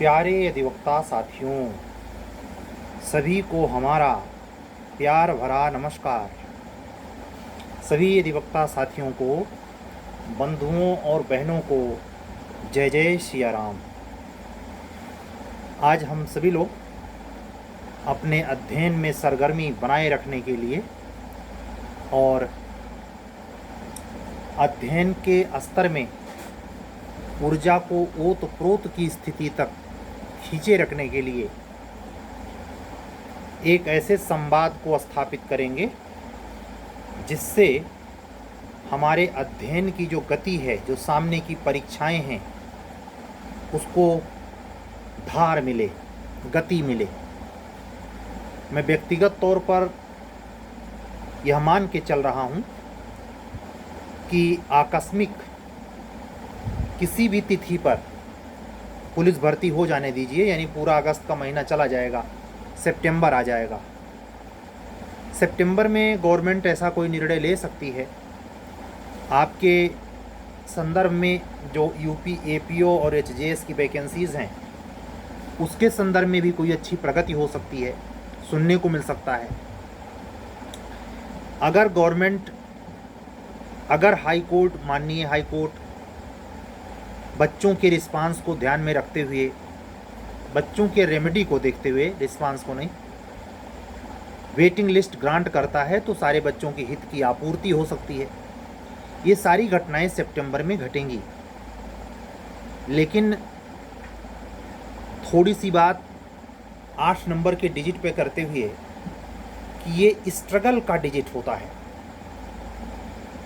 प्यारे अधिवक्ता साथियों, सभी को हमारा प्यार भरा नमस्कार। सभी अधिवक्ता साथियों को, बंधुओं और बहनों को जय जय सिया राम। आज हम सभी लोग अपने अध्ययन में सरगर्मी बनाए रखने के लिए और अध्ययन के स्तर में ऊर्जा को ओत-प्रोत की स्थिति तक खींचे रखने के लिए एक ऐसे संवाद को स्थापित करेंगे जिससे हमारे अध्ययन की जो गति है, जो सामने की परीक्षाएं हैं, उसको धार मिले, गति मिले। मैं व्यक्तिगत तौर पर यह मान के चल रहा हूं कि आकस्मिक किसी भी तिथि पर पुलिस भर्ती हो जाने दीजिए, यानी पूरा अगस्त का महीना चला जाएगा, सितंबर आ जाएगा। सितंबर में गवर्नमेंट ऐसा कोई निर्णय ले सकती है, आपके संदर्भ में जो यूपी एपीओ और एचजेएस की वैकेंसीज़ हैं उसके संदर्भ में भी कोई अच्छी प्रगति हो सकती है, सुनने को मिल सकता है। अगर गवर्नमेंट, अगर हाई कोर्ट, माननीय हाई कोर्ट बच्चों के रिस्पांस को ध्यान में रखते हुए, बच्चों के रेमेडी को देखते हुए, रिस्पांस को नहीं, वेटिंग लिस्ट ग्रांट करता है तो सारे बच्चों के हित की आपूर्ति हो सकती है। ये सारी घटनाएं सितंबर में घटेंगी। लेकिन थोड़ी सी बात 8 नंबर के डिजिट पे करते हुए कि ये स्ट्रगल का डिजिट होता है।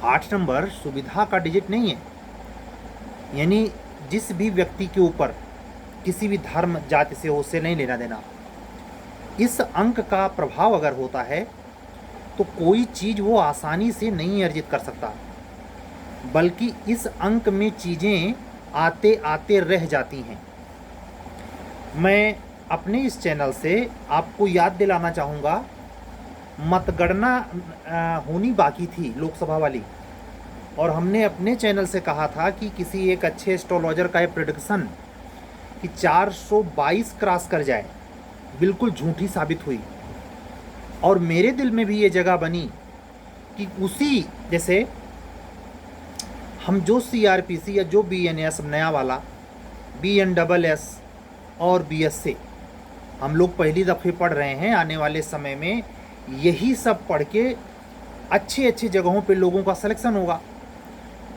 8 नंबर सुविधा का डिजिट नहीं है, यानी जिस भी व्यक्ति के ऊपर किसी भी धर्म जाति से हो, उससे नहीं लेना देना। इस अंक का प्रभाव अगर होता है तो कोई चीज़ वो आसानी से नहीं अर्जित कर सकता, बल्कि इस अंक में चीज़ें आते आते रह जाती हैं। मैं अपने इस चैनल से आपको याद दिलाना चाहूँगा, मतगणना होनी बाकी थी लोकसभा वाली, और हमने अपने चैनल से कहा था कि किसी एक अच्छे एस्ट्रोलॉजर का ये प्रेडिक्शन कि 422 क्रॉस कर जाए, बिल्कुल झूठी साबित हुई। और मेरे दिल में भी ये जगह बनी कि उसी जैसे हम जो सीआरपीसी या जो बीएनएस नया वाला, बीएनडबलएस और बीएसए हम लोग पहली दफ़े पढ़ रहे हैं, आने वाले समय में यही सब पढ़ के अच्छे अच्छे जगहों पे लोगों का सिलेक्शन होगा।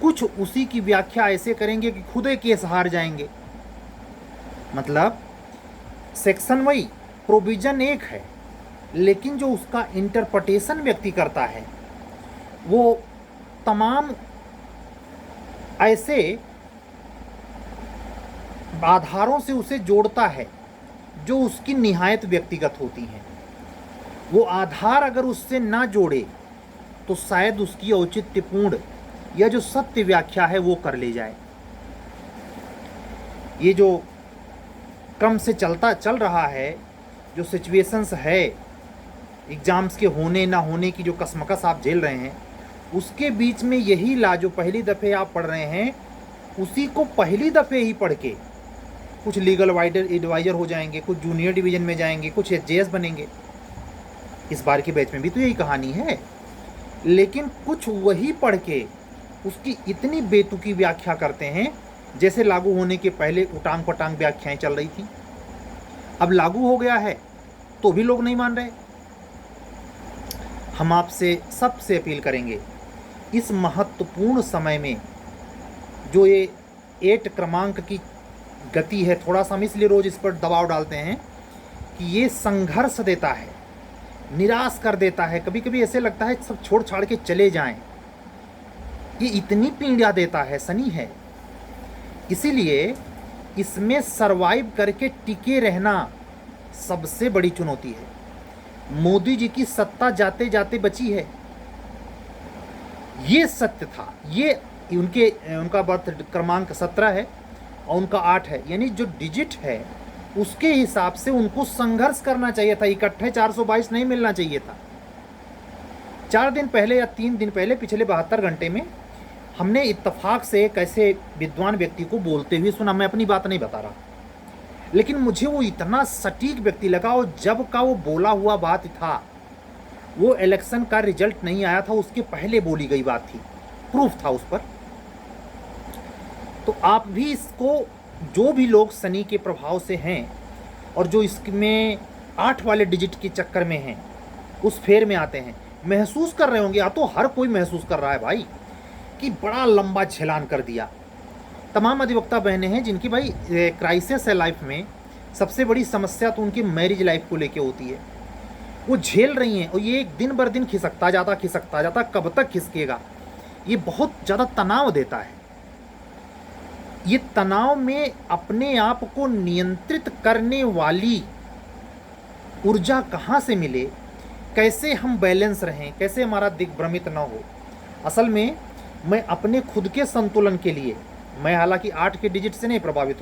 कुछ उसी की व्याख्या ऐसे करेंगे कि खुदे केस हार जाएंगे। मतलब सेक्शन वही, प्रोविज़न एक है, लेकिन जो उसका इंटरप्रिटेशन व्यक्ति करता है वो तमाम ऐसे आधारों से उसे जोड़ता है जो उसकी निहायत व्यक्तिगत होती हैं। वो आधार अगर उससे ना जोड़े तो शायद उसकी औचित्यपूर्ण या जो सत्य व्याख्या है वो कर ले जाए। ये जो क्रम से चल रहा है, जो सिचुएशंस है, एग्ज़ाम्स के होने ना होने की जो कसमकस आप झेल रहे हैं, उसके बीच में यही ला जो पहली दफ़े आप पढ़ रहे हैं, उसी को पहली दफ़े ही पढ़ के कुछ लीगल एडवाइज़र हो जाएंगे, कुछ जूनियर डिवीज़न में जाएंगे, कुछ एचजेएस बनेंगे। इस बार के बैच में भी तो यही कहानी है। लेकिन कुछ वही पढ़ के उसकी इतनी बेतुकी व्याख्या करते हैं जैसे लागू होने के पहले उटांग पटांग व्याख्याएं चल रही थी। अब लागू हो गया है तो भी लोग नहीं मान रहे। हम आपसे सबसे अपील करेंगे, इस महत्वपूर्ण समय में जो ये 8 क्रमांक की गति है, थोड़ा सा हम इसलिए रोज़ इस पर दबाव डालते हैं कि ये संघर्ष देता है, निराश कर देता है। कभी कभी ऐसे लगता है सब छोड़ छाड़ के चले जाएं। ये इतनी पीड़ा देता है, शनि है। इसीलिए इसमें सरवाइव करके टिके रहना सबसे बड़ी चुनौती है। मोदी जी की सत्ता जाते जाते बची है, ये सत्य था। ये उनका बर्थ क्रमांक 17 है और उनका 8 है, यानी जो डिजिट है उसके हिसाब से उनको संघर्ष करना चाहिए था। इकट्ठे 422 नहीं मिलना चाहिए था। 4 दिन पहले या 3 दिन पहले, पिछले 72 घंटे में हमने इत्तेफाक से एक ऐसे विद्वान व्यक्ति को बोलते हुए सुना। मैं अपनी बात नहीं बता रहा, लेकिन मुझे वो इतना सटीक व्यक्ति लगा, और जब का वो बोला हुआ बात था, वो इलेक्शन का रिजल्ट नहीं आया था उसके पहले बोली गई बात थी, प्रूफ था उस पर। तो आप भी इसको, जो भी लोग शनि के प्रभाव से हैं और जो इसमें 8 वाले डिजिट के चक्कर में हैं, उस फेर में आते हैं, महसूस कर रहे होंगे। या तो हर कोई महसूस कर रहा है भाई कि बड़ा लंबा झेलान कर दिया। तमाम अधिवक्ता बहनें हैं जिनकी भाई क्राइसिस है लाइफ में, सबसे बड़ी समस्या तो उनकी मैरिज लाइफ को लेके होती है, वो झेल रही हैं, और ये दिन बर दिन खिसकता जाता, कब तक खिसकेगा। ये बहुत ज़्यादा तनाव देता है। ये तनाव में अपने आप को नियंत्रित करने वाली ऊर्जा कहाँ से मिले, कैसे हम बैलेंस रहें, कैसे हमारा दिग्भ्रमित ना हो। असल में मैं अपने खुद के संतुलन के लिए, मैं हालांकि 8 के डिजिट से नहीं प्रभावित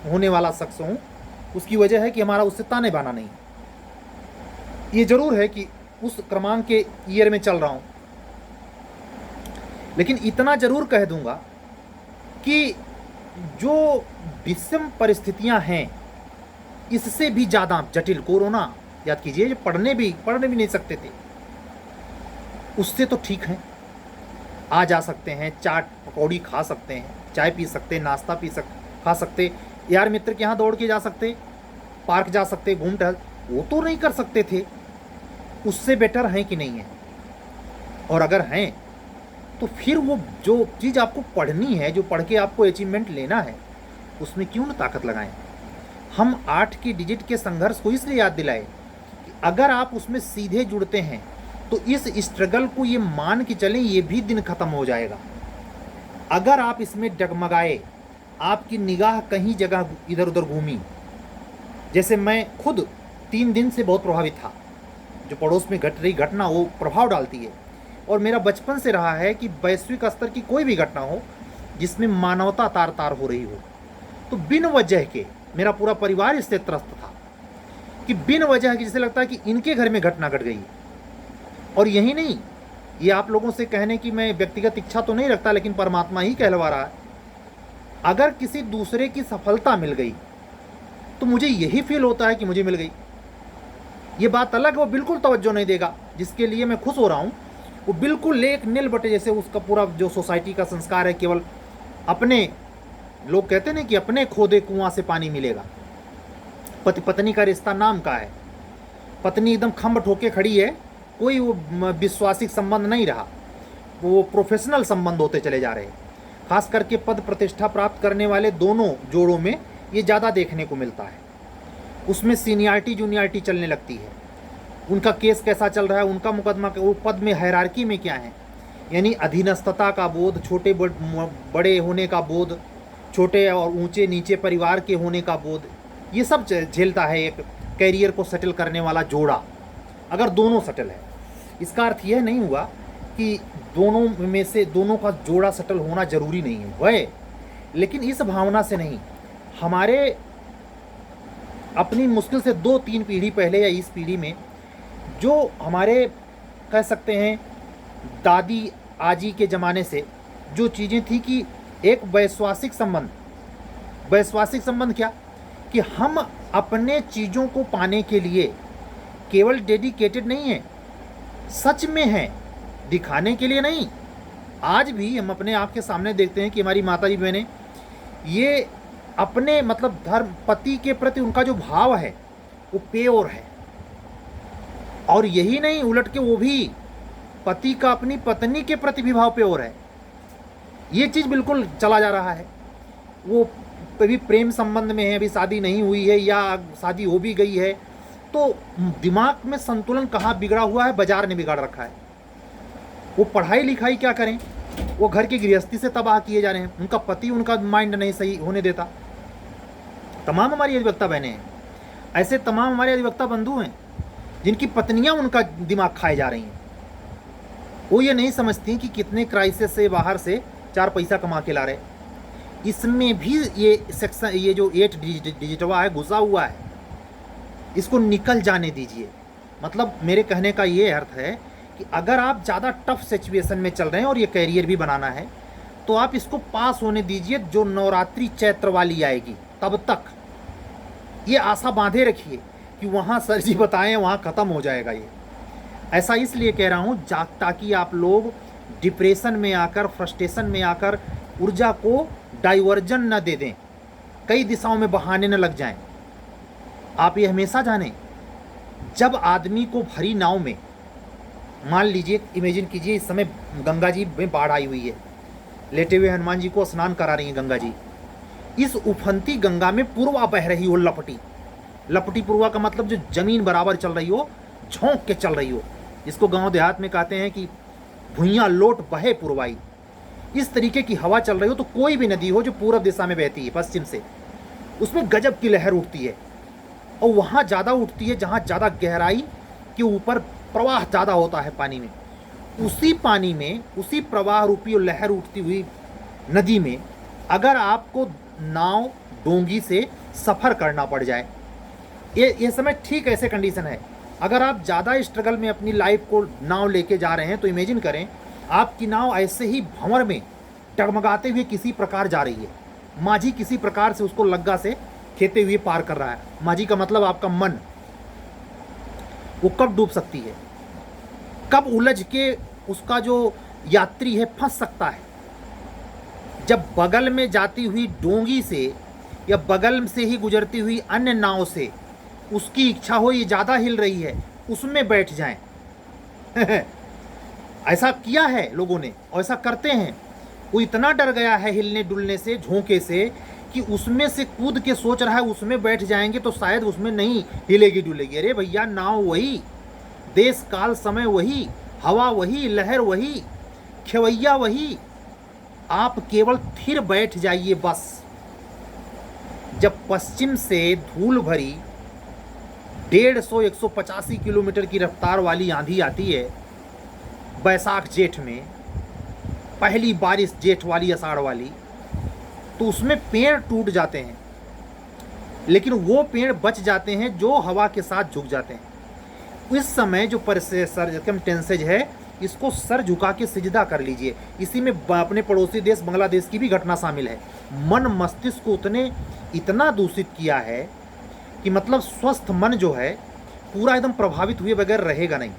होने वाला शख्स हूँ। उसकी वजह है कि हमारा उससे ताने बाना नहीं। ये जरूर है कि उस क्रमांक के ईयर में चल रहा हूँ, लेकिन इतना जरूर कह दूंगा कि जो विषम परिस्थितियां हैं, इससे भी ज़्यादा जटिल कोरोना, याद कीजिए, जो पढ़ने भी नहीं सकते थे, उससे तो ठीक है। आ जा सकते हैं, चाट पकौड़ी खा सकते हैं, चाय पी सकते, नाश्ता खा सकते, यार मित्र के यहाँ दौड़ के जा सकते, पार्क जा सकते, घूम टहल, वो तो नहीं कर सकते थे। उससे बेटर हैं कि नहीं है? और अगर हैं तो फिर वो जो चीज़ आपको पढ़नी है, जो पढ़ के आपको अचीवमेंट लेना है, उसमें क्यों ना ताकत लगाएं। हम 8 की डिजिट के संघर्ष को इसलिए याद दिलाए कि अगर आप उसमें सीधे जुड़ते हैं तो इस स्ट्रगल को ये मान के चलें, ये भी दिन खत्म हो जाएगा। अगर आप इसमें डगमगाए, आपकी निगाह कहीं जगह इधर उधर घूमी, जैसे मैं खुद 3 दिन से बहुत प्रभावित था, जो पड़ोस में घट रही घटना वो प्रभाव डालती है। और मेरा बचपन से रहा है कि वैश्विक स्तर की कोई भी घटना हो जिसमें मानवता तार तार हो रही हो, तो बिन वजह के मेरा पूरा परिवार इससे त्रस्त था कि बिन वजह के जैसे लगता है कि इनके घर में घटना घट गई। और यही नहीं, ये आप लोगों से कहने की मैं व्यक्तिगत इच्छा तो नहीं रखता, लेकिन परमात्मा ही कहलवा रहा है। अगर किसी दूसरे की सफलता मिल गई तो मुझे यही फील होता है कि मुझे मिल गई। ये बात अलग है, वो बिल्कुल तवज्जो नहीं देगा। जिसके लिए मैं खुश हो रहा हूँ वो बिल्कुल एक नील बटे जैसे उसका पूरा जो सोसाइटी का संस्कार है, केवल अपने, लोग कहते हैं कि अपने खोदे कुआं से पानी मिलेगा। पति पत्नी का रिश्ता नाम का है, पत्नी एकदम खम्भ ठोके खड़ी है, कोई वो विश्वासिक संबंध नहीं रहा, वो प्रोफेशनल संबंध होते चले जा रहे हैं। खास करके पद प्रतिष्ठा प्राप्त करने वाले दोनों जोड़ों में ये ज़्यादा देखने को मिलता है। उसमें सीनियरिटी जूनियरिटी चलने लगती है, उनका केस कैसा चल रहा है, उनका मुकदमा, वो पद में हायरार्की में क्या है, यानी अधीनस्थता का बोध, छोटे बड़े होने का बोध, छोटे और ऊंचे नीचे परिवार के होने का बोध, ये सब झेलता है एक कैरियर को सेटल करने वाला जोड़ा, अगर दोनों सेटल है। इसका अर्थ यह नहीं हुआ कि दोनों में से दोनों का जोड़ा सेटल होना जरूरी नहीं है, वह, लेकिन इस भावना से नहीं। हमारे अपनी मुश्किल से 2-3 पीढ़ी पहले या इस पीढ़ी में जो हमारे कह सकते हैं दादी आजी के ज़माने से जो चीज़ें थी कि एक वैश्वासिक संबंध क्या कि हम अपने चीज़ों को पाने के लिए केवल डेडिकेटेड नहीं है, सच में है, दिखाने के लिए नहीं। आज भी हम अपने आप के सामने देखते हैं कि हमारी माताजी बहनें ये अपने मतलब धर्म पति के प्रति उनका जो भाव है वो प्योर है। और यही नहीं, उलट के वो भी पति का अपनी पत्नी के प्रति भी भाव प्योर है। ये चीज़ बिल्कुल चला जा रहा है। वो अभी प्रेम संबंध में है, अभी शादी नहीं हुई है या शादी हो भी गई है, तो दिमाग में संतुलन कहाँ बिगड़ा हुआ है, बाजार ने बिगाड़ रखा है। वो पढ़ाई लिखाई क्या करें, वो घर की गृहस्थी से तबाह किए जा रहे हैं, उनका पति उनका माइंड नहीं सही होने देता। तमाम हमारी अधिवक्ता बहनें हैं, ऐसे तमाम हमारे अधिवक्ता बंधु हैं जिनकी पत्नियां उनका दिमाग खाए जा रही हैं। वो ये नहीं समझती कि कितने क्राइसिस से बाहर से 4 पैसा कमा के ला रहे। इसमें भी ये सेक्शन, ये जो 8 डिजिटवा है घुसा हुआ है, इसको निकल जाने दीजिए। मतलब मेरे कहने का ये अर्थ है कि अगर आप ज़्यादा टफ सिचुएशन में चल रहे हैं और ये कैरियर भी बनाना है तो आप इसको पास होने दीजिए। जो नवरात्रि चैत्र वाली आएगी तब तक ये आशा बांधे रखिए कि वहाँ सर जी बताएं वहाँ ख़त्म हो जाएगा ये। ऐसा इसलिए कह रहा हूँ ताकि आप लोग डिप्रेशन में आकर, फ्रस्ट्रेशन में आकर ऊर्जा को डाइवर्जन न दे दें, कई दिशाओं में बहाने न लग जाएं। आप ये हमेशा जानें, जब आदमी को भरी नाव में, मान लीजिए, इमेजिन कीजिए इस समय गंगा जी में बाढ़ आई हुई है, लेटे हुए हनुमान जी को स्नान करा रही हैं गंगा जी। इस उफनती गंगा में पूर्वा बह रही हो, लपटी लपटी पूर्वा का मतलब जो जमीन बराबर चल रही हो, झोंक के चल रही हो, इसको गांव देहात में कहते हैं कि भुइयाँ लोट बहे पुरवाई। इस तरीके की हवा चल रही हो तो कोई भी नदी हो जो पूरब दिशा में बहती है पश्चिम से, उसमें गजब की लहर उठती है, और वहाँ ज़्यादा उठती है जहाँ ज़्यादा गहराई के ऊपर प्रवाह ज़्यादा होता है पानी में। उसी पानी में, उसी प्रवाह रूपी और लहर उठती हुई नदी में अगर आपको नाव डोंगी से सफ़र करना पड़ जाए, ये समय ठीक ऐसे कंडीशन है। अगर आप ज़्यादा स्ट्रगल में अपनी लाइफ को नाव लेके जा रहे हैं तो इमेजिन करें आपकी नाव ऐसे ही भंवर में डगमगाते हुए किसी प्रकार जा रही है, माझी किसी प्रकार से उसको लग्गा से खेते हुए पार कर रहा है। माझी का मतलब आपका मन, वो कब डूब सकती है, कब उलझ के उसका जो यात्री है फंस सकता है, जब बगल में जाती हुई डोंगी से या बगल से ही गुजरती हुई अन्य नाव से उसकी इच्छा हो ये ज़्यादा हिल रही है उसमें बैठ जाएं। ऐसा किया है लोगों ने और ऐसा करते हैं। वो इतना डर गया है हिलने डुलने से, झोंके से, कि उसमें से कूद के सोच रहा है उसमें बैठ जाएंगे तो शायद उसमें नहीं हिलेगी डुलेगी। अरे भैया, नाव वही, देश काल समय वही, हवा वही, लहर वही, खेवैया वही, आप केवल थिर बैठ जाइए बस। जब पश्चिम से धूल भरी 150-185 किलोमीटर की रफ्तार वाली आंधी आती है बैसाख जेठ में, पहली बारिश जेठ वाली, आषाढ़ वाली, तो उसमें पेड़ टूट जाते हैं, लेकिन वो पेड़ बच जाते हैं जो हवा के साथ झुक जाते हैं। इस समय जो सर्कमस्टेंसेज है, इसको सर झुका के सिजदा कर लीजिए। इसी में अपने पड़ोसी देश बांग्लादेश की भी घटना शामिल है। मन मस्तिष्क को इतना दूषित किया है कि मतलब स्वस्थ मन जो है पूरा एकदम प्रभावित हुए बगैर रहेगा नहीं।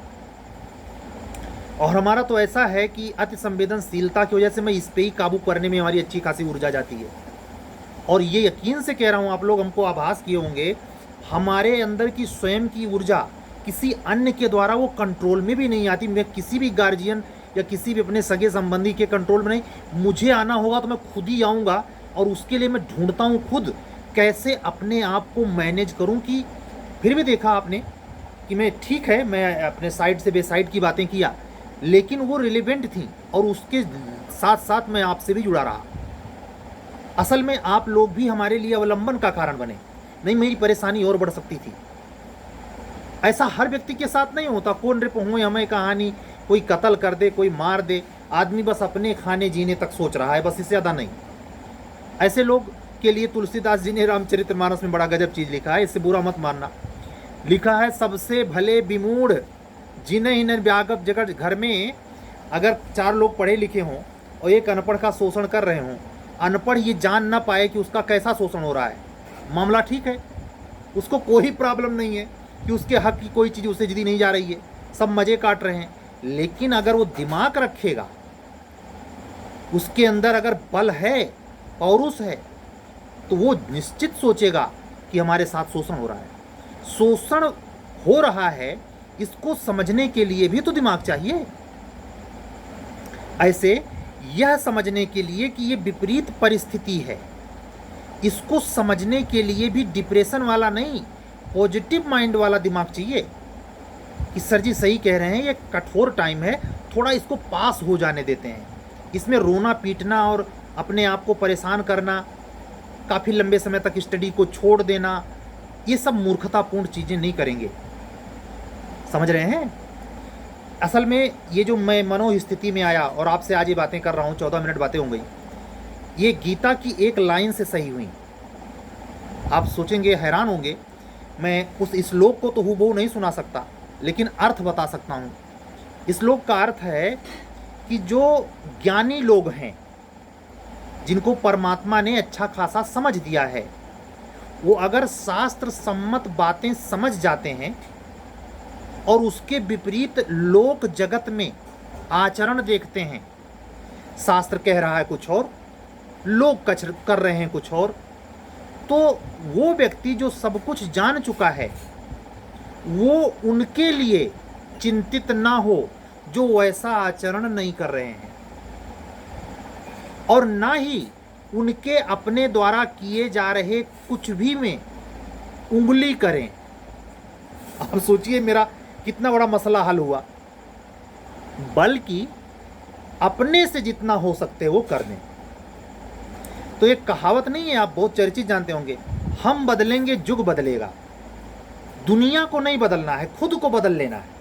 और हमारा तो ऐसा है कि अति संवेदनशीलता की वजह से मैं इस पे ही काबू करने में हमारी अच्छी खासी ऊर्जा जाती है। और ये यकीन से कह रहा हूँ, आप लोग हमको आभास किए होंगे, हमारे अंदर की स्वयं की ऊर्जा किसी अन्य के द्वारा वो कंट्रोल में भी नहीं आती। मैं किसी भी गार्जियन या किसी भी अपने सगे संबंधी के कंट्रोल में नहीं, मुझे आना होगा तो मैं खुद ही आऊँगा, और उसके लिए मैं ढूंढता हूँ खुद कैसे अपने आप को मैनेज करूँ। कि फिर भी देखा आपने कि मैं, ठीक है, मैं अपने साइड से बेसाइड की बातें किया, लेकिन वो रिलेवेंट थी, और उसके साथ साथ मैं आपसे भी जुड़ा रहा। असल में आप लोग भी हमारे लिए अवलंबन का कारण बने, नहीं मेरी परेशानी और बढ़ सकती थी। ऐसा हर व्यक्ति के साथ नहीं होता। कौन रे पहुँच हमें कहानी, कोई कत्ल कर दे, कोई मार दे, आदमी बस अपने खाने जीने तक सोच रहा है, बस इससे ज़्यादा नहीं। ऐसे लोग के लिए तुलसीदास जी ने रामचरितमानस में बड़ा गजब चीज़ लिखा है, इससे बुरा मत मानना। लिखा है, सबसे भले विमूढ़ जिन्हें न व्यागत जगत। घर में अगर 4 लोग पढ़े लिखे हों और एक अनपढ़ का शोषण कर रहे हों, अनपढ़ ये जान ना पाए कि उसका कैसा शोषण हो रहा है, मामला ठीक है, उसको कोई प्रॉब्लम नहीं है कि उसके हक की कोई चीज़ उसे दी नहीं जा रही है, सब मज़े काट रहे हैं। लेकिन अगर वो दिमाग रखेगा, उसके अंदर अगर बल है, पौरुष है, तो वो निश्चित सोचेगा कि हमारे साथ शोषण हो रहा है। शोषण हो रहा है, इसको समझने के लिए भी तो दिमाग चाहिए। ऐसे यह समझने के लिए कि ये विपरीत परिस्थिति है, इसको समझने के लिए भी डिप्रेशन वाला नहीं, पॉजिटिव माइंड वाला दिमाग चाहिए कि सर जी सही कह रहे हैं, ये कठोर टाइम है, थोड़ा इसको पास हो जाने देते हैं। इसमें रोना पीटना और अपने आप को परेशान करना, काफ़ी लंबे समय तक स्टडी को छोड़ देना, ये सब मूर्खतापूर्ण चीज़ें नहीं करेंगे। समझ रहे हैं? असल में ये जो मैं मनोस्थिति में आया और आपसे आज ये बातें कर रहा हूँ, 14 मिनट बातें हो गई, ये गीता की एक लाइन से सही हुई। आप सोचेंगे, हैरान होंगे, मैं उस श्लोक को तो हूबहू नहीं सुना सकता, लेकिन अर्थ बता सकता हूँ। इस श्लोक का अर्थ है कि जो ज्ञानी लोग हैं, जिनको परमात्मा ने अच्छा खासा समझ दिया है, वो अगर शास्त्र सम्मत बातें समझ जाते हैं और उसके विपरीत लोक जगत में आचरण देखते हैं, शास्त्र कह रहा है कुछ और, लोग कर रहे हैं कुछ और, तो वो व्यक्ति जो सब कुछ जान चुका है वो उनके लिए चिंतित ना हो जो वैसा आचरण नहीं कर रहे हैं, और ना ही उनके अपने द्वारा किए जा रहे कुछ भी में उंगली करें। आप सोचिए मेरा कितना बड़ा मसला हल हुआ, बल्कि अपने से जितना हो सकते वो कर दें। तो एक कहावत नहीं है, आप बहुत चर्चित जानते होंगे, हम बदलेंगे जुग बदलेगा। दुनिया को नहीं बदलना है, खुद को बदल लेना है।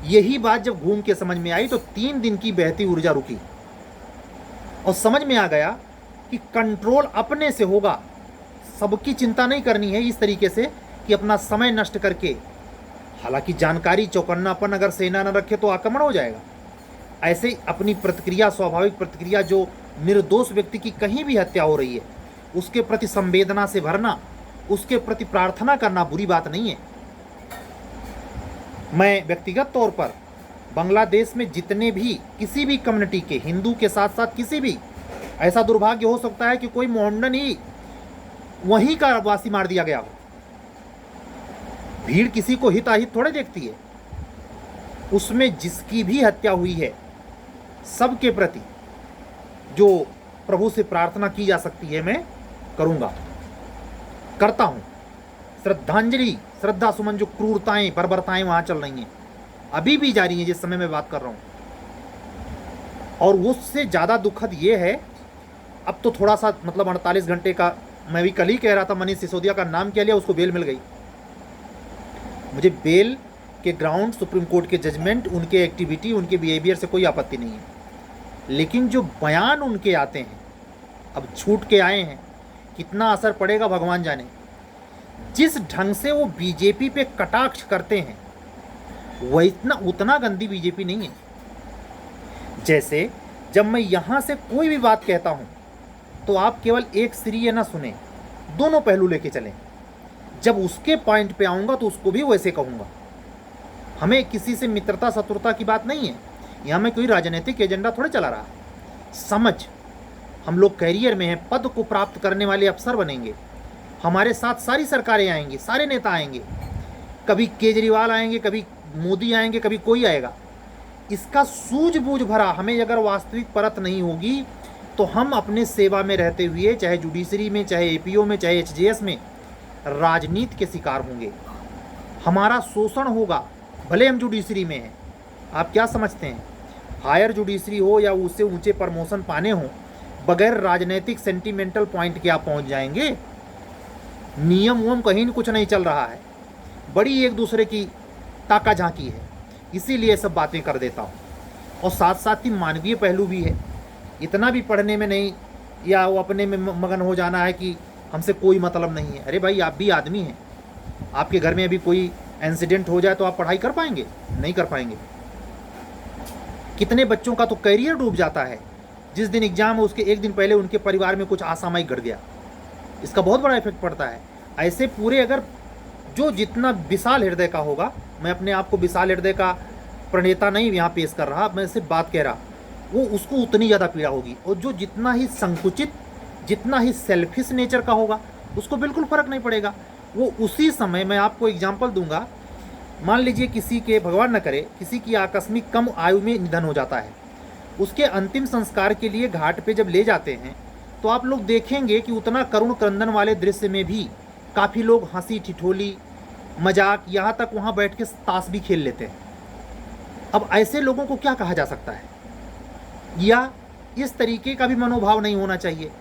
यही बात जब घूम के समझ में आई तो 3 दिन की बहती ऊर्जा रुकी और समझ में आ गया कि कंट्रोल अपने से होगा। सबकी चिंता नहीं करनी है इस तरीके से कि अपना समय नष्ट करके, हालांकि जानकारी चौकन्नापन अगर सेना न रखे तो आक्रमण हो जाएगा। ऐसे ही अपनी प्रतिक्रिया, स्वाभाविक प्रतिक्रिया, जो निर्दोष व्यक्ति की कहीं भी हत्या हो रही है उसके प्रति संवेदना से भरना, उसके प्रति प्रार्थना करना बुरी बात नहीं है। मैं व्यक्तिगत तौर पर बांग्लादेश में जितने भी किसी भी कम्युनिटी के, हिंदू के साथ साथ किसी भी, ऐसा दुर्भाग्य हो सकता है कि कोई मोहम्मडन ही वहीं का वासी मार दिया गया हो। भीड़ किसी को हिताहित थोड़े देखती है, उसमें जिसकी भी हत्या हुई है सबके प्रति जो प्रभु से प्रार्थना की जा सकती है मैं करूंगा, करता हूं। श्रद्धांजलि, श्रद्धा सुमन, जो क्रूरताएं, बर्बरताएं वहां चल रही हैं, अभी भी जारी हैं जिस समय मैं बात कर रहा हूं। और उससे ज़्यादा दुखद ये है, अब तो थोड़ा सा मतलब 48 घंटे का, मैं भी कल ही कह रहा था, मनीष सिसोदिया का नाम क्या लिया, उसको बेल मिल गई। मुझे बेल के ग्राउंड, सुप्रीम कोर्ट के जजमेंट, उनके एक्टिविटी, उनके बिहेवियर से कोई आपत्ति नहीं है, लेकिन जो बयान उनके आते हैं, अब छूट के आए हैं, कितना असर पड़ेगा भगवान जाने। जिस ढंग से वो बीजेपी पे कटाक्ष करते हैं वह उतना गंदी बीजेपी नहीं है। जैसे जब मैं यहाँ से कोई भी बात कहता हूँ तो आप केवल एक सिरी ना सुने, दोनों पहलू लेके चलें। जब उसके पॉइंट पे आऊँगा तो उसको भी वैसे कहूँगा। हमें किसी से मित्रता शत्रुता की बात नहीं है, यहाँ में कोई राजनीतिक एजेंडा थोड़े चला रहा। समझ, हम लोग कैरियर में हैं, पद को प्राप्त करने वाले अफसर बनेंगे, हमारे साथ सारी सरकारें आएंगी, सारे नेता आएंगे, कभी केजरीवाल आएंगे, कभी मोदी आएंगे, कभी कोई आएगा। इसका सूझबूझ भरा हमें अगर वास्तविक परत नहीं होगी तो हम अपने सेवा में रहते हुए, चाहे जुडिशरी में, चाहे एपीओ में, चाहे एचजेएस में, राजनीति के शिकार होंगे। हमारा शोषण होगा, भले हम जुडिशरी में हैं। आप क्या समझते हैं, हायर जुडिशरी हो या उससे ऊंचे प्रमोशन पाने हो, बगैर राजनीतिक सेंटिमेंटल पॉइंट के आप पहुंच जाएंगे? नियम वम कहीं कुछ नहीं चल रहा है, बड़ी एक दूसरे की ताका झांकी है, इसीलिए सब बातें कर देता हूँ। और साथ साथ ही मानवीय पहलू भी है। इतना भी पढ़ने में नहीं या वो अपने में मगन हो जाना है कि हमसे कोई मतलब नहीं है। अरे भाई, आप भी आदमी हैं, आपके घर में अभी कोई इंसिडेंट हो जाए तो आप पढ़ाई कर पाएंगे? नहीं कर पाएंगे। कितने बच्चों का तो करियर डूब जाता है, जिस दिन एग्जाम है उसके एक दिन पहले उनके परिवार में कुछ असामयिक घट गया, इसका बहुत बड़ा इफेक्ट पड़ता है। ऐसे पूरे अगर जो जितना विशाल हृदय का होगा, मैं अपने आप को विशाल हृदय का प्रणेता नहीं यहाँ पेश कर रहा, मैं सिर्फ बात कह रहा, वो उसको उतनी ज़्यादा पीड़ा होगी। और जो जितना ही संकुचित, जितना ही सेल्फिश नेचर का होगा, उसको बिल्कुल फ़र्क नहीं पड़ेगा। वो उसी समय, मैं आपको एग्जाम्पल दूंगा, मान लीजिए किसी के, भगवान न करे, किसी की आकस्मिक कम आयु में निधन हो जाता है, उसके अंतिम संस्कार के लिए घाट पे जब ले जाते हैं तो आप लोग देखेंगे कि उतना करुण क्रंदन वाले दृश्य में भी काफ़ी लोग हंसी ठिठोली, मजाक, यहाँ तक वहाँ बैठ के ताश भी खेल लेते हैं। अब ऐसे लोगों को क्या कहा जा सकता है? या इस तरीके का भी मनोभाव नहीं होना चाहिए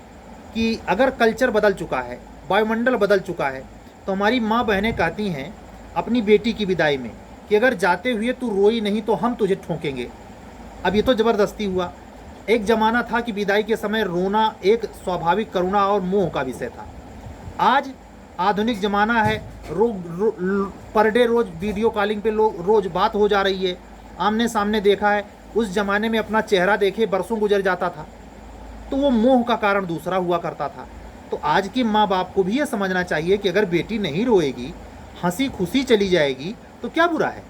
कि अगर कल्चर बदल चुका है, वायुमंडल बदल चुका है, तो हमारी माँ बहनें कहती हैं अपनी बेटी की विदाई में कि अगर जाते हुए तू रोई नहीं तो हम तुझे ठोकेंगे। अब ये तो ज़बरदस्ती हुआ। एक ज़माना था कि विदाई के समय रोना एक स्वाभाविक करुणा और मोह का विषय था। आज आधुनिक ज़माना है, पर डे रोज़ वीडियो कॉलिंग पे लोग रोज़ बात हो जा रही है, आमने सामने देखा है। उस ज़माने में अपना चेहरा देखे बरसों गुजर जाता था, तो वो मोह का कारण दूसरा हुआ करता था। तो आज के माँ बाप को भी ये समझना चाहिए कि अगर बेटी नहीं रोएगी, हंसी खुशी चली जाएगी, तो क्या बुरा है।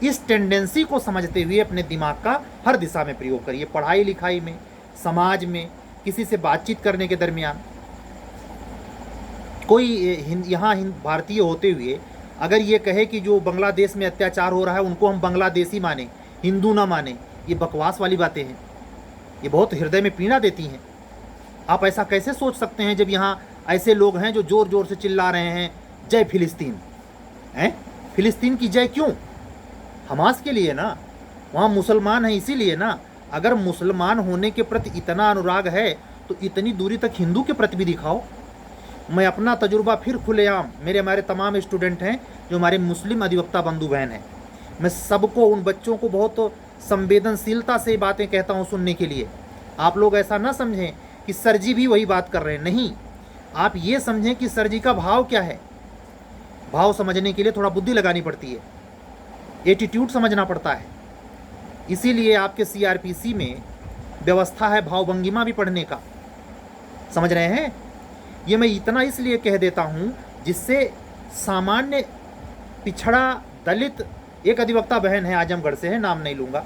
इस टेंडेंसी को समझते हुए अपने दिमाग का हर दिशा में प्रयोग करिए, पढ़ाई लिखाई में, समाज में, किसी से बातचीत करने के दरमियान। कोई यहाँ भारतीय होते हुए अगर ये कहे कि जो बांग्लादेश में अत्याचार हो रहा है उनको हम बांग्लादेशी माने, हिंदू ना माने, ये बकवास वाली बातें हैं। ये बहुत हृदय में पीड़ा देती हैं। आप ऐसा कैसे सोच सकते हैं जब यहाँ ऐसे लोग हैं जो ज़ोर ज़ोर से चिल्ला रहे हैं जय फिलिस्तीन। हैं, फिलिस्तीन की जय क्यों? हमास के लिए ना, वहाँ मुसलमान हैं इसीलिए ना। अगर मुसलमान होने के प्रति इतना अनुराग है तो इतनी दूरी तक हिंदू के प्रति भी दिखाओ। मैं अपना तजुर्बा फिर खुलेआम, हमारे तमाम स्टूडेंट हैं जो हमारे मुस्लिम अधिवक्ता बंधु बहन हैं, मैं सबको, उन बच्चों को बहुत संवेदनशीलता से बातें कहता हूँ सुनने के लिए। आप लोग ऐसा ना समझें कि सर जी भी वही बात कर रहे हैं, नहीं। आप ये समझें कि सर जी का भाव क्या है। भाव समझने के लिए थोड़ा बुद्धि लगानी पड़ती है, एटीट्यूड समझना पड़ता है। इसीलिए आपके सीआरपीसी में व्यवस्था है भावभंगिमा भी पढ़ने का, समझ रहे हैं। ये मैं इतना इसलिए कह देता हूँ जिससे सामान्य पिछड़ा दलित, एक अधिवक्ता बहन है आजमगढ़ से है, नाम नहीं लूँगा,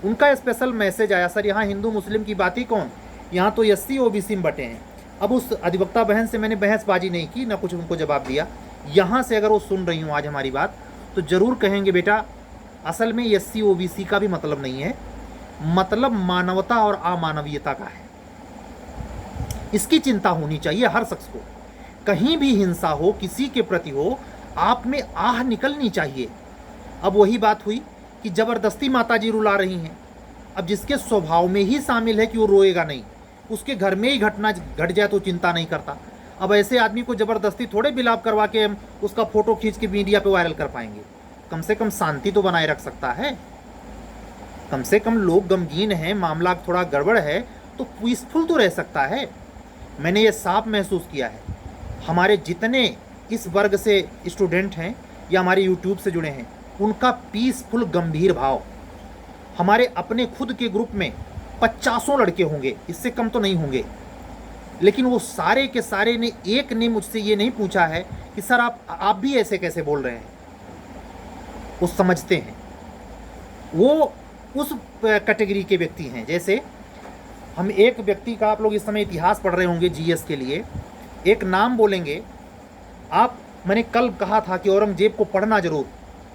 उनका स्पेशल मैसेज आया, सर यहाँ हिंदू मुस्लिम की बात ही कौन, यहाँ तो एससी ओबीसी में बटे हैं। अब उस अधिवक्ता बहन से मैंने बहसबाजी नहीं की, ना कुछ उनको जवाब दिया। यहाँ से अगर वो सुन रही हूँ आज हमारी बात, तो ज़रूर कहेंगे बेटा असल में एससी ओबीसी का भी मतलब नहीं है, मतलब मानवता और अमानवीयता का है। इसकी चिंता होनी चाहिए हर शख्स को। कहीं भी हिंसा हो, किसी के प्रति हो, आप में आह निकलनी चाहिए। अब वही बात हुई कि ज़बरदस्ती माताजी रुला रही हैं। अब जिसके स्वभाव में ही शामिल है कि वो रोएगा नहीं, उसके घर में ही घटना घट जाए तो चिंता नहीं करता। अब ऐसे आदमी को ज़बरदस्ती थोड़े बिलाप करवा के हम उसका फ़ोटो खींच के मीडिया पे वायरल कर पाएंगे। कम से कम शांति तो बनाए रख सकता है। कम से कम लोग गमगीन हैं, मामला थोड़ा गड़बड़ है तो पीसफुल तो रह सकता है। मैंने ये साफ महसूस किया है। हमारे जितने इस वर्ग से स्टूडेंट हैं या हमारे यूट्यूब से जुड़े हैं, उनका पीसफुल गंभीर भाव, हमारे अपने खुद के ग्रुप में 50 लड़के होंगे, इससे कम तो नहीं होंगे, लेकिन वो सारे के सारे ने, एक ने मुझसे ये नहीं पूछा है कि सर आप भी ऐसे कैसे बोल रहे हैं। वो समझते हैं, वो उस कैटेगरी के व्यक्ति हैं। जैसे हम एक व्यक्ति का, आप लोग इस समय इतिहास पढ़ रहे होंगे जीएस के लिए, एक नाम बोलेंगे आप। मैंने कल कहा था कि औरंगजेब को पढ़ना जरूर,